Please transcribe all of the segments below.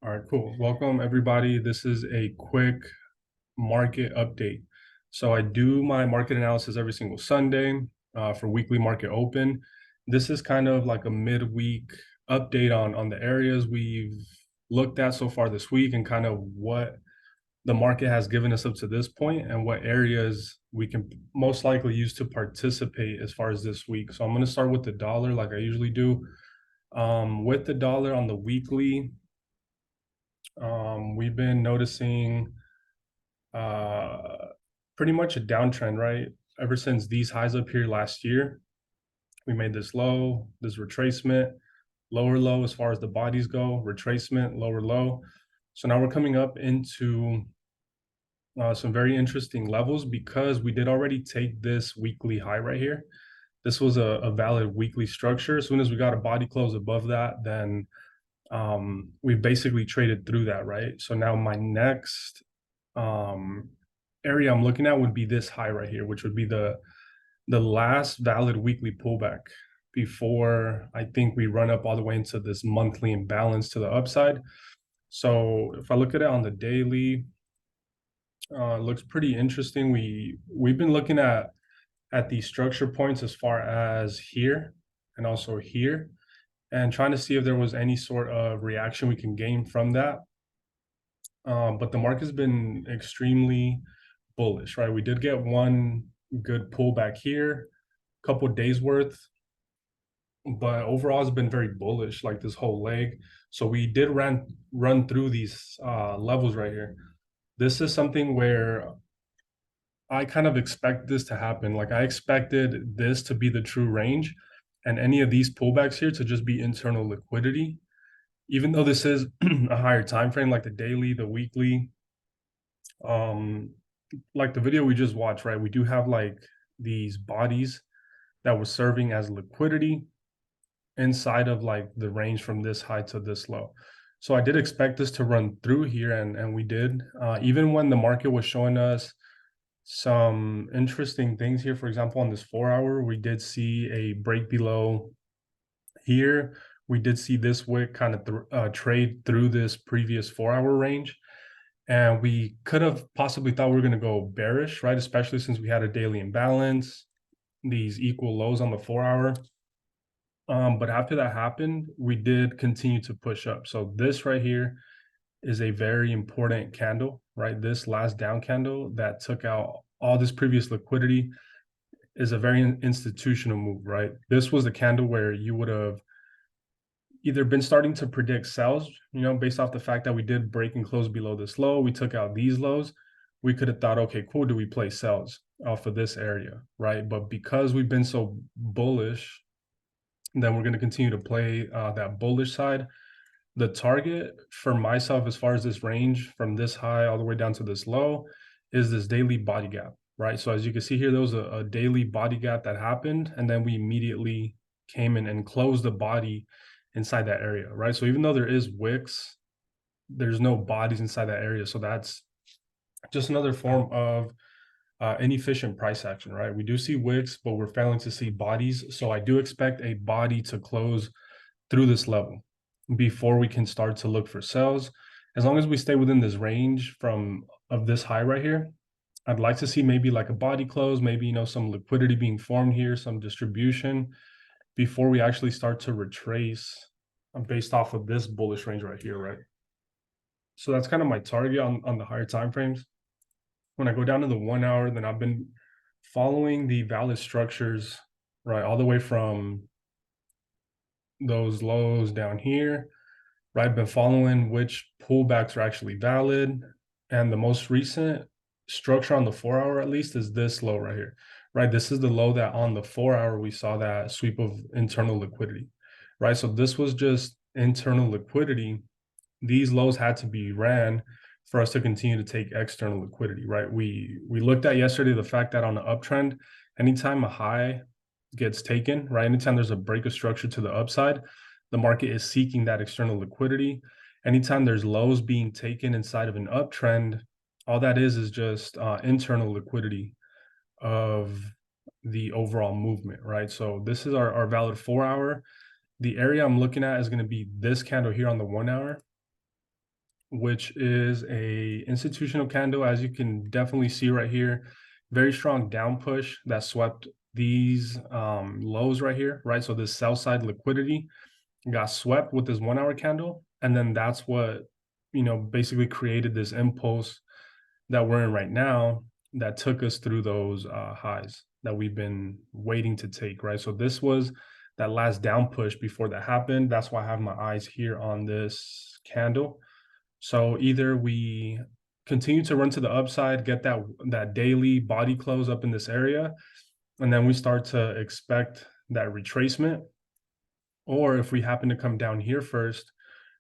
All right, cool. Welcome everybody. This is a quick market update. So I do my market analysis every single Sunday for weekly market open. This is kind of like a midweek update on the areas we've looked at so far this week and kind of what the market has given us up to this point and what areas we can most likely use to participate as far as this week. So I'm going to start with the dollar like I usually do. With the dollar on the weekly, we've been noticing uh, pretty much a downtrend, right? Ever since these highs up here last year, we made this low, this retracement, lower low as far as the bodies go, retracement, lower low. So now we're coming up into some very interesting levels because we did already take this weekly high right here. This was a valid weekly structure. As soon as we got a body close above that, then we basically traded through that, right? So now my next um, area I'm looking at would be this high right here, which would be the last valid weekly pullback before I think we run up all the way into this monthly imbalance to the upside. So if I look at it on the daily, it looks pretty interesting. We've been looking at these structure points as far as here and also here, and trying to see if there was any sort of reaction we can gain from that. But the market's been extremely bullish, right? We did get one good pullback here, a couple of days worth, but overall it's been very bullish, like this whole leg. So we did run through these levels right here. This is something where I kind of expect this to happen. Like I expected this to be the true range, and any of these pullbacks here to just be internal liquidity. Even though this is a higher time frame, like the daily, the weekly, um, like the video we just watched, right? We do have like these bodies that were serving as liquidity inside of like the range from this high to this low. So I did expect this to run through here, and we did. Even when the market was showing us some interesting things here, for example, on this 4 hour, we did see a break below here. We did see this wick kind of trade through this previous 4 hour range. And we could have possibly thought we were going to go bearish, right? Especially since we had a daily imbalance, these equal lows on the 4 hour. But after that happened, we did continue to push up. So this right here is a very important candle, right? This last down candle that took out all this previous liquidity is a very institutional move, right? This was the candle where you would have either been starting to predict sells, based off the fact that we did break and close below this low, we took out these lows, we could have thought, okay, cool, do we play sells off of this area, right? But because we've been so bullish, then we're going to continue to play that bullish side. The target for myself, as far as this range from this high all the way down to this low, is this daily body gap, right? So as you can see here, there was a daily body gap that happened, and then we immediately came in and closed the body inside that area, right? So even though there is wicks, there's no bodies inside that area. So that's just another form of inefficient price action, right? We do see wicks, but we're failing to see bodies. So I do expect a body to close through this level before we can start to look for sells. As long as we stay within this range of this high right here, I'd like to see maybe like a body close, maybe, some liquidity being formed here, some distribution before we actually start to retrace based off of this bullish range right here, right? So that's kind of my target on the higher time frames. When I go down to the 1 hour, then I've been following the valid structures, right, all the way from those lows down here, right? I've been following which pullbacks are actually valid. And the most recent structure on the 4 hour, at least, is this low right here, right? This is the low that on the 4 hour, we saw that sweep of internal liquidity, right? So this was just internal liquidity. These lows had to be ran for us to continue to take external liquidity, right? We looked at yesterday the fact that on the uptrend, anytime a high gets taken, right? Anytime there's a break of structure to the upside, the market is seeking that external liquidity. Anytime there's lows being taken inside of an uptrend, all that is just internal liquidity of the overall movement, right? So this is our valid 4 hour. The area I'm looking at is going to be this candle here on the 1 hour. which is a institutional candle, as you can definitely see right here. Very strong down push that swept these lows right here, right? So this sell side liquidity got swept with this 1 hour candle, and then that's what basically created this impulse that we're in right now that took us through those highs that we've been waiting to take, right? So this was that last down push before that happened. That's why I have my eyes here on this candle. So either we continue to run to the upside, get that daily body close up in this area, and then we start to expect that retracement. Or if we happen to come down here first,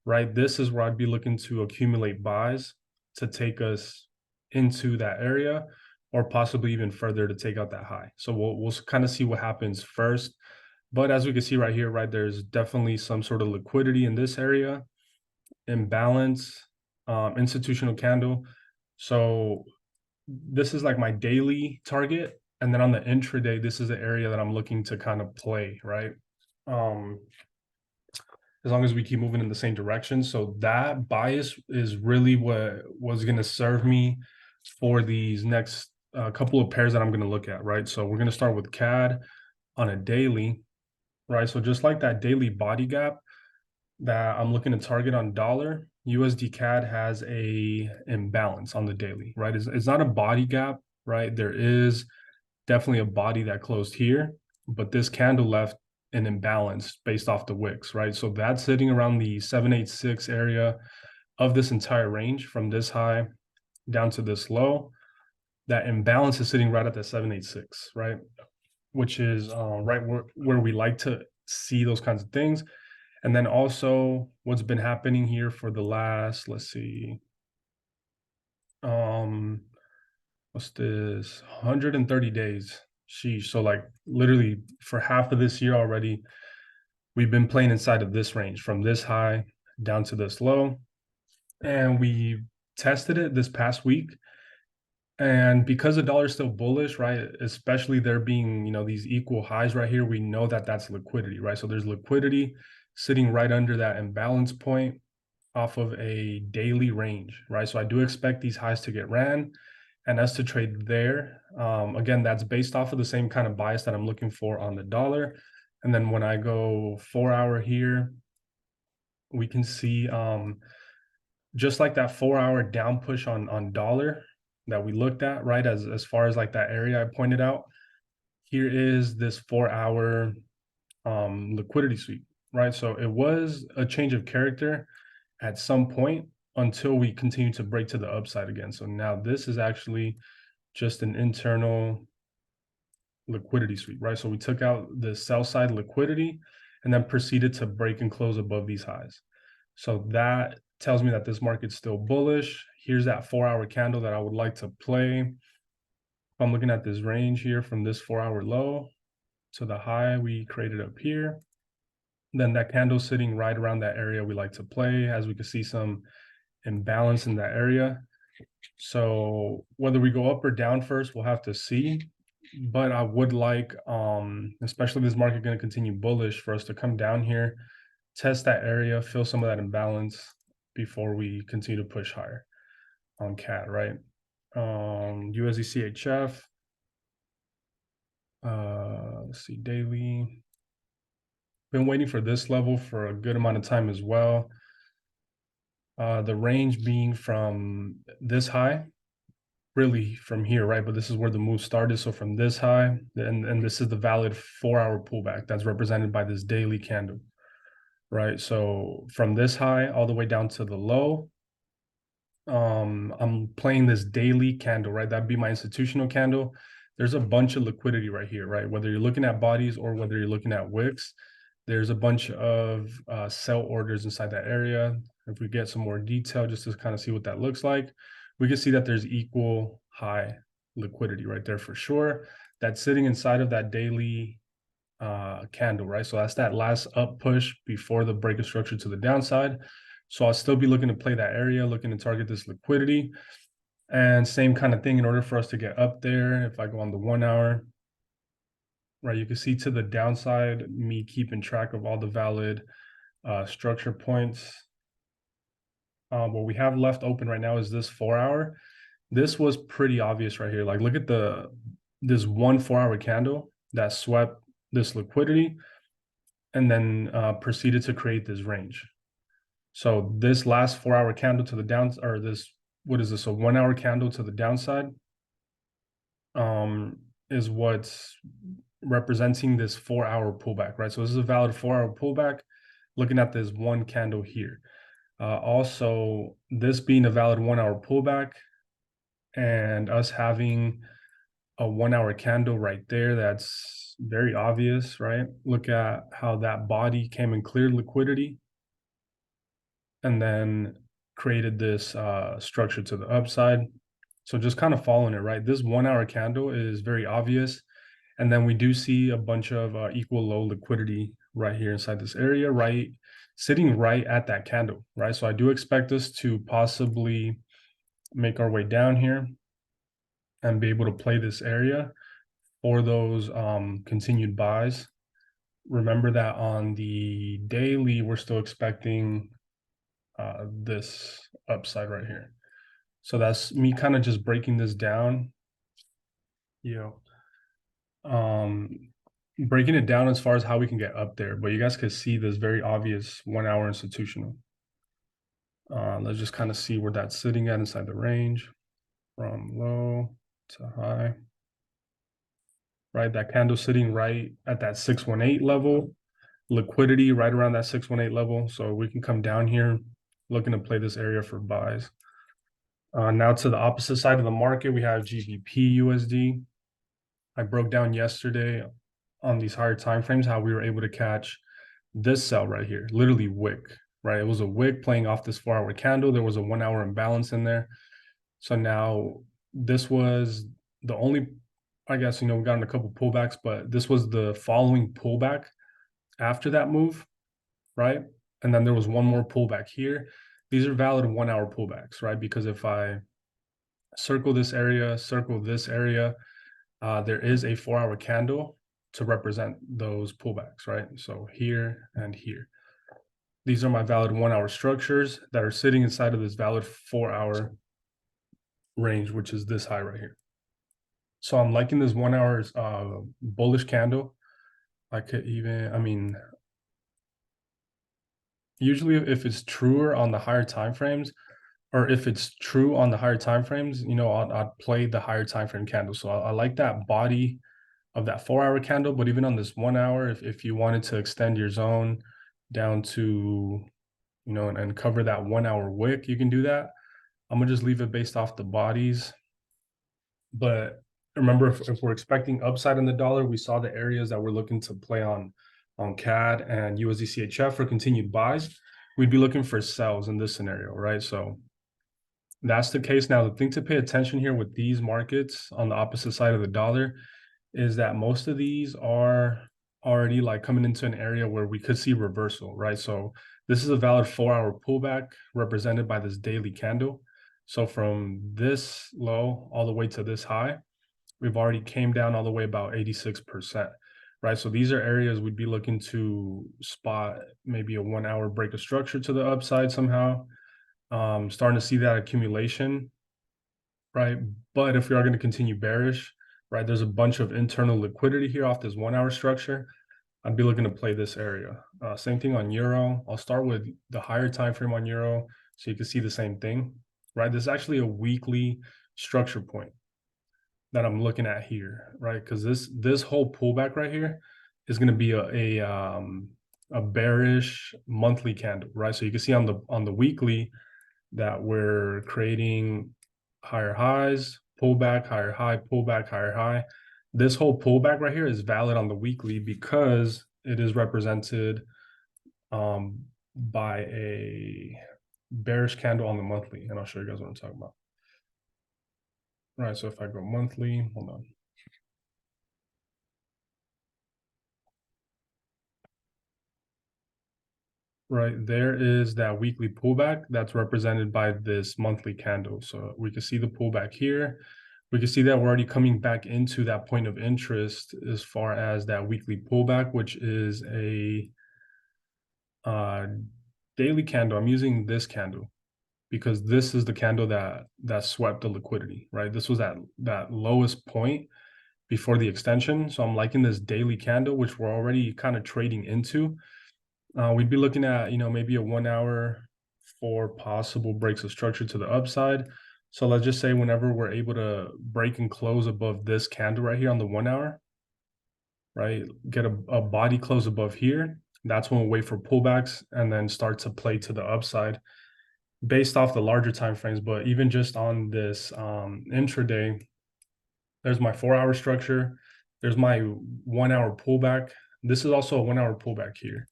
right, this is where I'd be looking to accumulate buys to take us into that area, or possibly even further to take out that high. So we'll kind of see what happens first. But as we can see right here, right, there's definitely some sort of liquidity in this area, imbalance, institutional candle. So this is like my daily target. And then on the intraday, this is the area that I'm looking to kind of play, right? As long as we keep moving in the same direction. So that bias is really what was going to serve me for these next couple of pairs that I'm going to look at, right? So we're going to start with CAD on a daily, right? So just like that daily body gap that I'm looking to target on dollar, USD CAD has a imbalance on the daily, right? It's not a body gap, right? There is definitely a body that closed here, but this candle left an imbalance based off the wicks, right? So that's sitting around the 786 area of this entire range from this high down to this low. That imbalance is sitting right at the 786, right? Which is right where we like to see those kinds of things. And then also what's been happening here for the last, let's see, what's this, 130 days. Sheesh. So like literally for half of this year already, we've been playing inside of this range from this high down to this low. And we tested it this past week. And because the dollar is still bullish, right, especially there being, these equal highs right here, we know that that's liquidity, right? So there's liquidity sitting right under that imbalance point off of a daily range, right? So I do expect these highs to get ran and us to trade there. Again, that's based off of the same kind of bias that I'm looking for on the dollar. And then when I go 4 hour here, we can see just like that 4 hour down push on dollar that we looked at, right? As far as like that area I pointed out, here is this 4 hour liquidity sweep, right? So it was a change of character at some point until we continue to break to the upside again. So now this is actually just an internal liquidity sweep, right? So we took out the sell side liquidity and then proceeded to break and close above these highs. So that tells me that this market's still bullish. Here's that 4 hour candle that I would like to play. If I'm looking at this range here from this 4 hour low to the high we created up here, then that candle sitting right around that area we like to play, as we can see some imbalance in that area. So whether we go up or down first, we'll have to see. But I would like, especially this market going to continue bullish, for us to come down here, test that area, fill some of that imbalance before we continue to push higher on CAD, right? USD CHF. Let's see, daily. Been waiting for this level for a good amount of time as well. The range being from this high, really from here, right? But this is where the move started. So from this high, and this is the valid 4 hour pullback that's represented by this daily candle, right? So from this high all the way down to the low, I'm playing this daily candle, right? That'd be my institutional candle. There's a bunch of liquidity right here, right? Whether you're looking at bodies or whether you're looking at wicks, there's a bunch of sell orders inside that area. If we get some more detail just to kind of see what that looks like, we can see that there's equal high liquidity right there for sure. That's sitting inside of that daily candle, right? So that's that last up push before the break of structure to the downside. So I'll still be looking to play that area, looking to target this liquidity. And same kind of thing in order for us to get up there. If I go on the 1 hour, right, you can see to the downside, me keeping track of all the valid structure points. What we have left open right now is this 4 hour. This was pretty obvious right here. Like, look at this 1 4 hour candle that swept this liquidity and then proceeded to create this range. So this last 4 hour candle to the down, or this, what is this, a 1 hour candle to the downside, is what's representing this 4 hour pullback, right? So this is a valid 4 hour pullback, looking at this one candle here. Also, this being a valid 1 hour pullback and us having a 1 hour candle right there, that's very obvious, right? Look at how that body came and cleared liquidity and then created this structure to the upside. So just kind of following it, right? This 1 hour candle is very obvious. And then we do see a bunch of equal low liquidity right here inside this area, right? Sitting right at that candle, right? So I do expect us to possibly make our way down here and be able to play this area for those continued buys. Remember that on the daily, we're still expecting this upside right here. So that's me kind of just breaking this down, breaking it down as far as how we can get up there. But you guys can see this very obvious 1 hour institutional. Let's just kind of see where that's sitting at inside the range from low to high. Right, that candle sitting right at that 618 level, liquidity right around that 618 level. So we can come down here looking to play this area for buys. Now to the opposite side of the market, we have GBP USD. I broke down yesterday on these higher time frames how we were able to catch this sell right here, literally wick, right? It was a wick playing off this 4 hour candle. There was a 1 hour imbalance in there. So now this was the only, I guess, we got in a couple pullbacks, but this was the following pullback after that move, right? And then there was one more pullback here. These are valid 1 hour pullbacks, right? Because if I circle this area, there is a 4 hour candle to represent those pullbacks, right? So here and here. These are my valid 1 hour structures that are sitting inside of this valid 4 hour range, which is this high right here. So I'm liking this 1 hour's bullish candle. Usually if it's truer on the higher time frames, or if it's true on the higher time frames, I'd play the higher time frame candle. So I like that body of that 4 hour candle, but even on this 1 hour, if you wanted to extend your zone down to, and cover that 1 hour wick, you can do that. I'm gonna just leave it based off the bodies. But remember, if we're expecting upside in the dollar, we saw the areas that we're looking to play on CAD and USD CHF for continued buys. We'd be looking for sells in this scenario, right? So that's the case. Now, the thing to pay attention here with these markets on the opposite side of the dollar is that most of these are already like coming into an area where we could see reversal, right? So this is a valid 4 hour pullback represented by this daily candle. So from this low all the way to this high, we've already came down all the way about 86%, right? So these are areas we'd be looking to spot maybe a 1 hour break of structure to the upside somehow. Starting to see that accumulation, right? But if we are going to continue bearish, right, there's a bunch of internal liquidity here off this 1 hour structure. I'd be looking to play this area. Same thing on euro. I'll start with the higher time frame on euro so you can see the same thing, right? This is actually a weekly structure point that I'm looking at here, right? Because this whole pullback right here is going to be a bearish monthly candle, right? So you can see on the weekly that we're creating higher highs, pullback, higher high, pullback, higher high. This whole pullback right here is valid on the weekly because it is represented by a bearish candle on the monthly. And I'll show you guys what I'm talking about. All right, so if I go monthly, hold on. Right, there is that weekly pullback that's represented by this monthly candle. So we can see the pullback here. We can see that we're already coming back into that point of interest as far as that weekly pullback, which is a daily candle. I'm using this candle, because this is the candle that swept the liquidity, right? This was at that lowest point before the extension. So I'm liking this daily candle, which we're already kind of trading into. We'd be looking at, maybe a 1 hour for possible breaks of structure to the upside. So let's just say whenever we're able to break and close above this candle right here on the 1 hour, right, get a body close above here, that's when we'll wait for pullbacks and then start to play to the upside based off the larger time frames. But even just on this intraday, there's my 4-hour structure, there's my 1 hour pullback. This is also a 1 hour pullback here.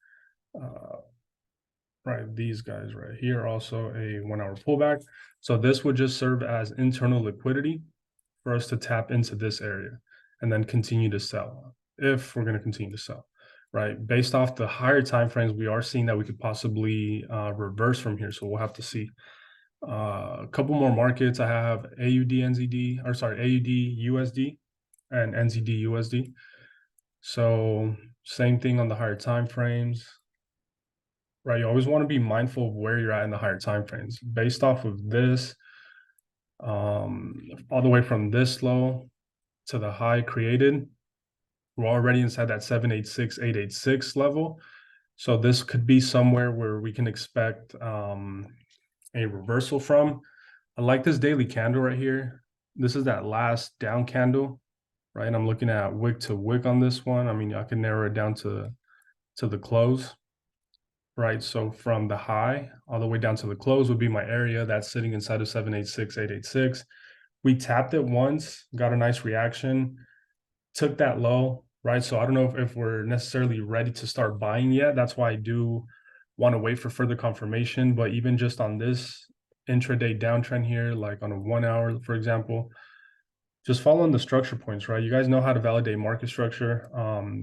Right, these guys right here, also a 1 hour pullback. So this would just serve as internal liquidity for us to tap into this area and then continue to sell if we're going to continue to sell, right? Based off the higher time frames, we are seeing that we could possibly reverse from here. So we'll have to see. A couple more markets. I have AUD NZD, or sorry, AUD USD and NZD USD. So same thing on the higher time frames. Right, you always want to be mindful of where you're at in the higher time frames. Based off of this, all the way from this low to the high created, we're already inside that 786, 886 level. So this could be somewhere where we can expect a reversal from. I like this daily candle right here. This is that last down candle, right? I'm looking at wick to wick on this one. I mean, I can narrow it down to the close. Right, so from the high all the way down to the close would be my area that's sitting inside of 786, 886. We tapped it once, got a nice reaction, took that low, right? So I don't know if we're necessarily ready to start buying yet. That's why I do want to wait for further confirmation. But even just on this intraday downtrend here, like on a 1 hour, for example, just following the structure points, right? You guys know how to validate market structure.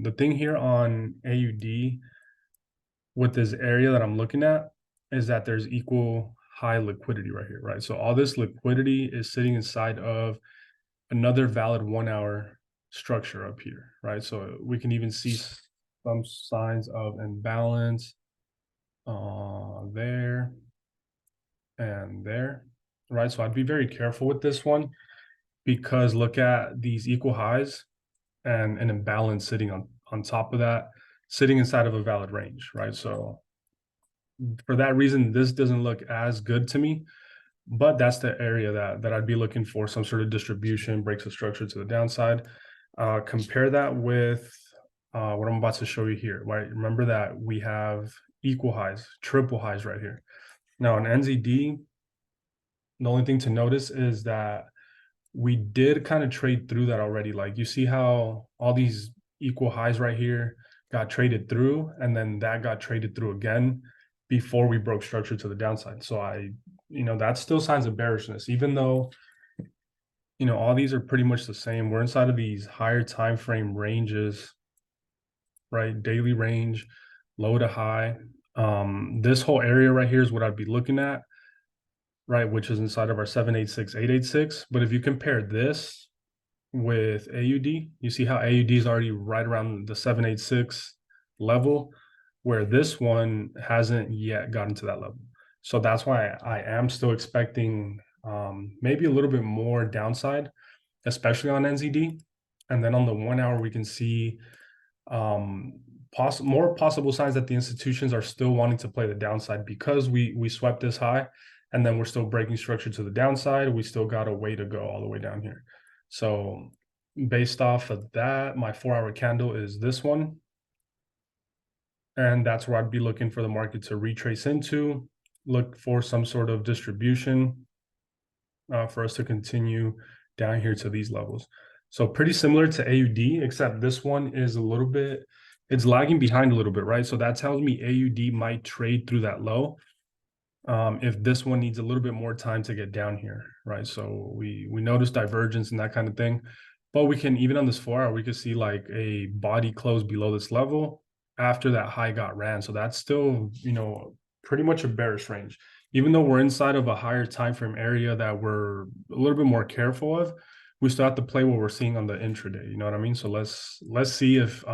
The thing here on AUD with this area that I'm looking at is that there's equal high liquidity right here, right? So all this liquidity is sitting inside of another valid 1 hour structure up here, right? So we can even see some signs of imbalance there and there, right? So I'd be very careful with this one because look at these equal highs and an imbalance sitting on top of that, sitting inside of a valid range, right? So for that reason, this doesn't look as good to me, but that's the area that I'd be looking for some sort of distribution, breaks of structure to the downside. Compare that with what I'm about to show you here, right? Remember that we have equal highs, triple highs right here. Now on NZD, the only thing to notice is that we did kind of trade through that already. Like you see how all these equal highs right here got traded through, and then that got traded through again before we broke structure to the downside. So that's still signs of bearishness, even though, all these are pretty much the same. We're inside of these higher time frame ranges, right? Daily range, low to high. This whole area right here is what I'd be looking at, right? Which is inside of our 786, 886. But if you compare this with AUD, you see how AUD is already right around the 786 level, where this one hasn't yet gotten to that level. So that's why I am still expecting maybe a little bit more downside, especially on NZD. And then on the 1 hour, we can see more possible signs that the institutions are still wanting to play the downside because we swept this high and then we're still breaking structure to the downside. We still got a way to go all the way down here. So based off of that, my 4-hour candle is this one. And that's where I'd be looking for the market to retrace into, look for some sort of distribution for us to continue down here to these levels. So pretty similar to AUD, except this one is it's lagging behind a little bit, right? So that tells me AUD might trade through that low. If this one needs a little bit more time to get down here, right? So we notice divergence and that kind of thing, but we can, even on this 4-hour, we could see like a body close below this level after that high got ran. So that's still, pretty much a bearish range. Even though we're inside of a higher time frame area that we're a little bit more careful of, we still have to play what we're seeing on the intraday. You know what I mean? So let's see if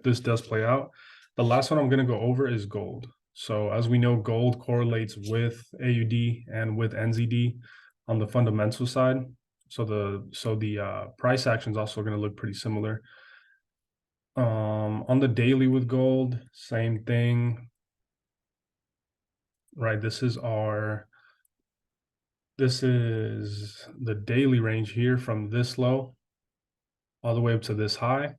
this does play out. The last one I'm going to go over is gold. So as we know, gold correlates with AUD and with NZD on the fundamental side. So the price action is also going to look pretty similar. On the daily with gold, same thing, right? This is the daily range here from this low all the way up to this high.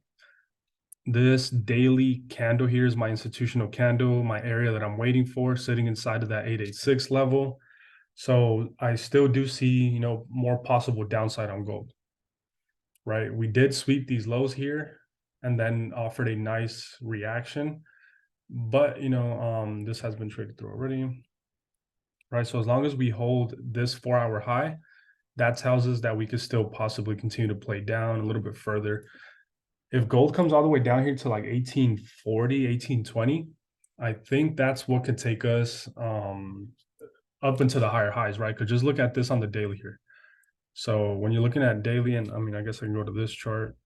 This daily candle here is my institutional candle, my area that I'm waiting for, sitting inside of that 886 level. So I still do see, more possible downside on gold, right? We did sweep these lows here and then offered a nice reaction, but this has been traded through already, right? So as long as we hold this 4-hour high, that tells us that we could still possibly continue to play down a little bit further. If gold comes all the way down here to like 1840, 1820, I think that's what could take us up into the higher highs, right? Because just look at this on the daily here. So when you're looking at daily, and I guess I can go to this chart.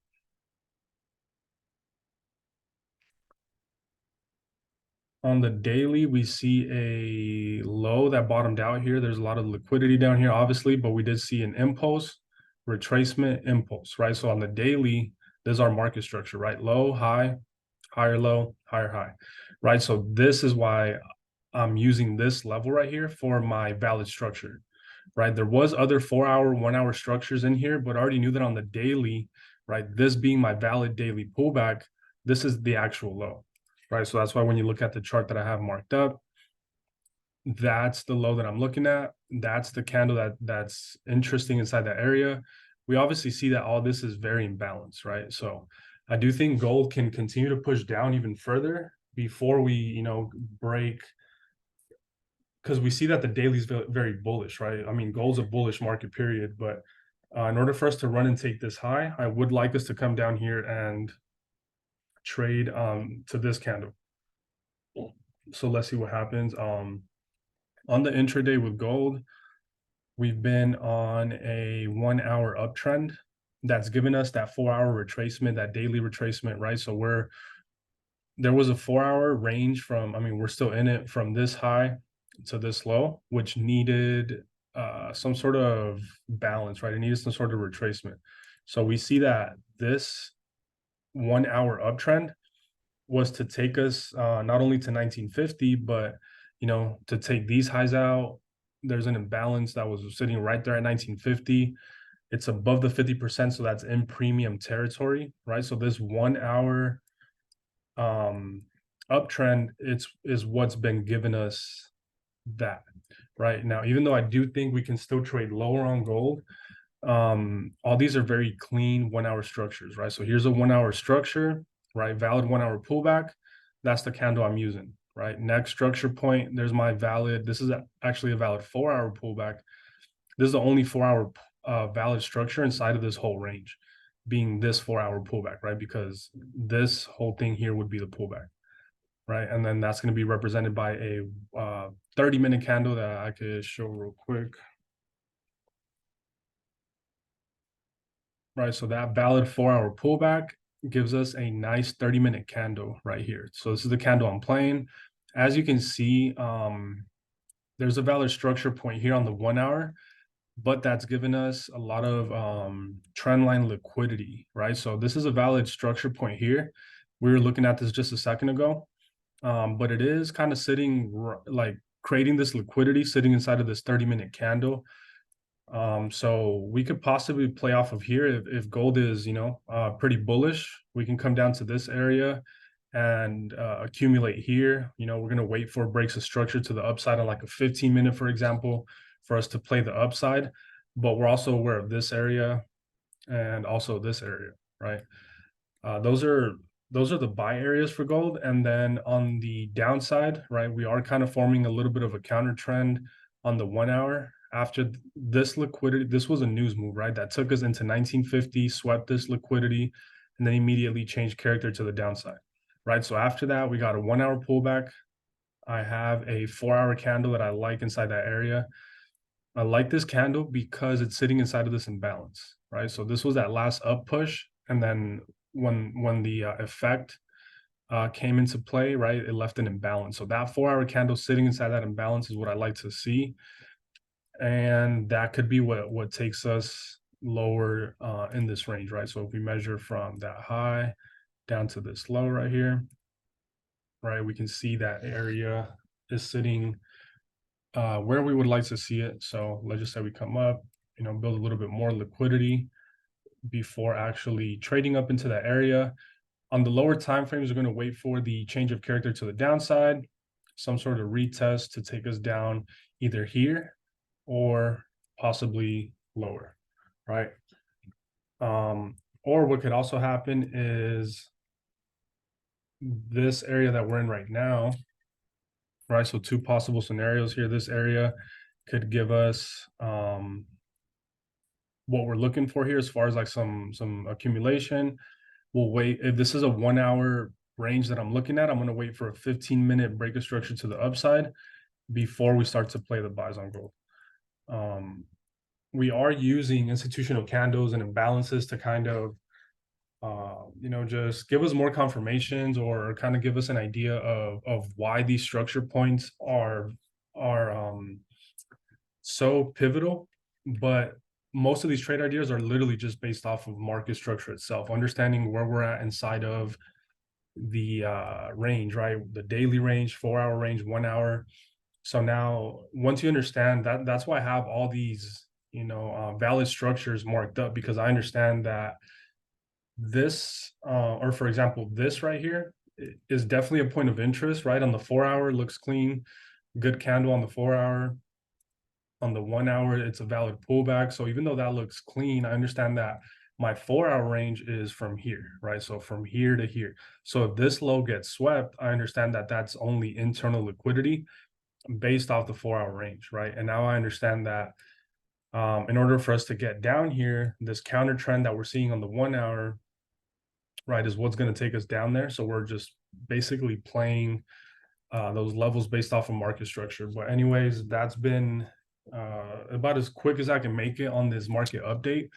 On the daily, we see a low that bottomed out here. There's a lot of liquidity down here, obviously, but we did see an impulse, retracement, impulse, right? So on the daily, there's our market structure, right? Low, high, higher low, higher high, right? So this is why I'm using this level right here for my valid structure, right? There was other 4-hour, 1-hour structures in here, but I already knew that on the daily, right? This being my valid daily pullback, this is the actual low, right? So that's why when you look at the chart that I have marked up, that's the low that I'm looking at. That's the candle that's interesting inside that area. We obviously see that all this is very imbalanced, right? So I do think gold can continue to push down even further before we, break, because we see that the daily is very bullish, right? I mean, gold's a bullish market period, but in order for us to run and take this high, I would like us to come down here and trade to this candle. So let's see what happens. On the intraday with gold, we've been on a 1-hour uptrend that's given us that 4-hour retracement, that daily retracement, right? So there was a 4-hour range from, we're still in it from this high to this low, which needed some sort of balance, right? It needed some sort of retracement. So we see that this 1-hour uptrend was to take us not only to 1950, but to take these highs out. There's an imbalance that was sitting right there at 1950. It's above the 50%, so that's in premium territory, right? So this 1-hour uptrend is what's been giving us that right now. Even though I do think we can still trade lower on gold, all these are very clean 1-hour structures, right? So here's a 1-hour structure, right? Valid 1-hour pullback. That's the candle I'm using, right? Next structure point, there's my valid. This is actually a valid 4-hour pullback. This is the only 4-hour valid structure inside of this whole range, being this 4-hour pullback, right? Because this whole thing here would be the pullback, right? And then that's going to be represented by a 30-minute candle that I could show real quick. Right, so that valid 4-hour pullback gives us a nice 30-minute candle right here. So this is the candle I'm playing. As you can see, there's a valid structure point here on the 1-hour, but that's given us a lot of trend line liquidity, right? So this is a valid structure point here. We were looking at this just a second ago, but it is kind of sitting, like creating this liquidity sitting inside of this 30-minute candle. So we could possibly play off of here if gold is, pretty bullish. We can come down to this area and accumulate here. We're going to wait for breaks of structure to the upside on like a 15-minute, for example, for us to play the upside. But we're also aware of this area and also this area, right? Those are the buy areas for gold. And then on the downside, right, we are kind of forming a little bit of a counter trend on the 1-hour. After this liquidity, this was a news move, right? That took us into 1950, swept this liquidity, and then immediately changed character to the downside, right? So after that, we got a 1-hour pullback. I have a 4-hour candle that I like inside that area. I like this candle because it's sitting inside of this imbalance, right? So this was that last up push, and then when the effect came into play, right? It left an imbalance. So that 4-hour candle sitting inside that imbalance is what I like to see. And that could be what takes us lower in this range, right? So if we measure from that high down to this low right here, right, we can see that area is sitting where we would like to see it. So let's just say we come up, build a little bit more liquidity before actually trading up into that area. On the lower time frames, we're going to wait for the change of character to the downside, some sort of retest to take us down either here or possibly lower, right? Or what could also happen is this area that we're in right now, right? So two possible scenarios here. This area could give us what we're looking for here as far as like some accumulation. We'll wait. If this is a 1-hour range that I'm looking at, I'm going to wait for a 15-minute break of structure to the upside before we start to play the buys on gold. We are using institutional candles and imbalances to kind of just give us more confirmations or kind of give us an idea of why these structure points are so pivotal. But most of these trade ideas are literally just based off of market structure itself, understanding where we're at inside of the range, right? The daily range, 4-hour range, 1 hour. So now once you understand that, that's why I have all these valid structures marked up, because I understand that this or for example this right here is definitely a point of interest, right? On the 4-hour looks clean, good candle on the 4-hour. On the 1 hour it's a valid pullback. So even though that looks clean, I understand that my 4-hour range is from here, right? So from here to here. So if this low gets swept, I understand that that's only internal liquidity based off the 4-hour range, right? And now I understand that in order for us to get down here, this counter trend that we're seeing on the 1 hour, right, is what's going to take us down there. So we're just basically playing those levels based off of market structure. But anyways, that's been about as quick as I can make it on this market update.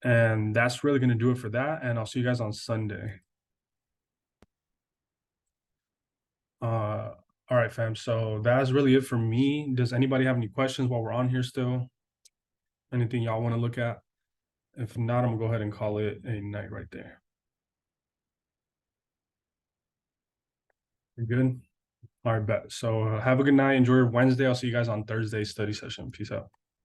And that's really going to do it for that. And I'll see you guys on Sunday. All right, fam. So that's really it for me. Does anybody have any questions while we're on here still? Anything y'all want to look at? If not, I'm gonna go ahead and call it a night right there. You're good? All right, bet. So have a good night. Enjoy your Wednesday. I'll see you guys on Thursday's study session. Peace out.